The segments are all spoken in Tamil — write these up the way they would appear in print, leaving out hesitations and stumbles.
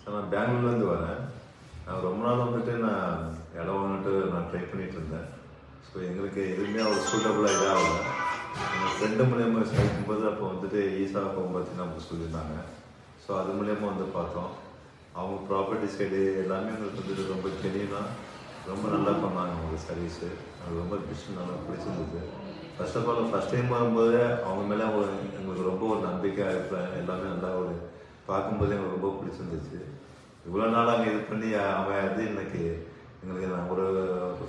சார் நான் பெங்களூர்லேருந்து வரேன். நான் ரொம்ப நாள் வந்துட்டு நான் இடம் வந்துட்டு நான் ட்ரை பண்ணிகிட்டு இருந்தேன். ஸோ எங்களுக்கு எதுவுமே அவ்வளோ சூட்டபுளாக இதாகல. எங்கள் ஃப்ரெண்டு மூலியமாக விசாரிக்கும்போது அப்போ வந்துட்டு ஈசா ஹோம் பற்றி நமக்கு சொல்லியிருந்தாங்க. ஸோ அது மூலியமாக வந்து பார்த்தோம். அவங்க ப்ராப்பர்ட்டி சைடு எல்லாமே எங்களுக்கு வந்துட்டு ரொம்ப ஜெனியூனாக ரொம்ப நல்லா பண்ணாங்க. அவங்க சர்வீஸு அது ரொம்ப டிஷன் நல்லா பிடிச்சிருந்தது. First of all first time வரும்போது அவங்க மேலே எங்களுக்கு ரொம்ப ஒரு நம்பிக்கை எல்லாமே நல்லா ஒரு பார்க்கும்போது எங்களுக்கு ரொம்ப பிடிச்சிருந்துச்சு. இவ்வளோ நாள் அங்கே இது பண்ணி அமையாது இன்னைக்கு எங்களுக்கு நாங்கள் ஒரு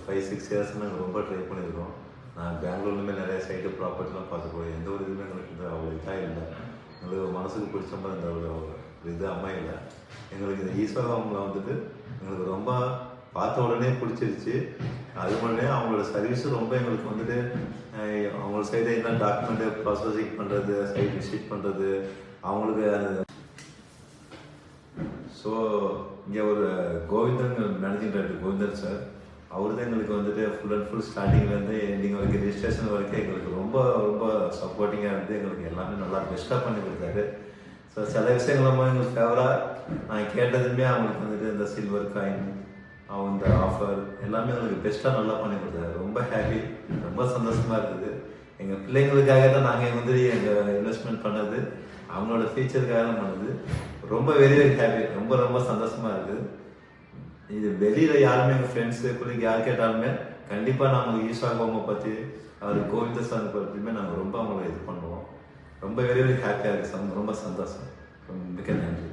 5-6 இயர்ஸ் நாங்கள் ரொம்ப ட்ரை பண்ணியிருக்கோம். நான் பெங்களூர்லேயுமே நிறைய சைட்டு ப்ராப்பர்ட்டிலாம் பார்த்துருக்கோம். எந்த ஒரு இதுவுமே எங்களுக்கு இது அவ்வளோ இதாக இல்லை. எங்களுக்கு மனசுக்கு பிடிச்ச மாதிரி இந்த ஒரு இது அமையலை. எங்களுக்கு இந்த ஈஸ்வரத்தில் வந்துட்டு எங்களுக்கு ரொம்ப பார்த்த உடனே பிடிச்சிருச்சு. அது முன்னே அவங்களோட சர்வீஸும் ரொம்ப எங்களுக்கு வந்துட்டு அவங்களோட சைடு என்ன டாக்குமெண்ட்டு ப்ராசஸிங் பண்ணுறது, சைட் விசிட் பண்ணுறது அவங்களுக்கு. ஸோ இங்கே ஒரு Govindan managing director Govindan sir, அவர் தான் எங்களுக்கு வந்துட்டு ஃபுல் அண்ட் ஃபுல் ஸ்டார்டிங்லேருந்து எண்டிங் வரைக்கும் ரிஜிஸ்ட்ரேஷன் வரைக்கும் எங்களுக்கு ரொம்ப ரொம்ப சப்போர்ட்டிங்காக இருந்து எங்களுக்கு எல்லாமே நல்லா பெஸ்ட்டாக பண்ணி கொடுத்தாரு. ஸோ சில விஷயங்களும் எங்களுக்கு ஃபேவராக நான் கேட்டதுமே அவங்களுக்கு வந்துட்டு இந்த சில்வர் காயின் இந்த ஆஃபர் எல்லாமே எங்களுக்கு பெஸ்ட்டாக நல்லா பண்ணி கொடுத்தாரு. ரொம்ப ஹாப்பி, ரொம்ப சந்தோஷமாக இருக்குது. எங்கள் பிள்ளைங்களுக்காக தான் நாங்கள் வந்து எங்கள் இன்வெஸ்ட்மெண்ட் பண்ணது, அவங்களோட ஃபியூச்சருக்காக தான் பண்ணது. ரொம்ப வெரி வெரி ஹாப்பி, ரொம்ப ரொம்ப சந்தோஷமாக இருக்குது. இது வெளியில் யாருமே எங்கள் ஃப்ரெண்ட்ஸு பிள்ளைங்க யார் கேட்டாலுமே கண்டிப்பாக நாங்கள் ஈஸ்வா ஹோமை பற்றி அவர் கோவிந்த சாமி பற்றியுமே நாங்கள் ரொம்ப அவங்களை இது பண்ணுவோம். ரொம்ப வெரி வெரி ஹாப்பியாக இருக்குது. ரொம்ப சந்தோஷம். மிக்க நன்றி.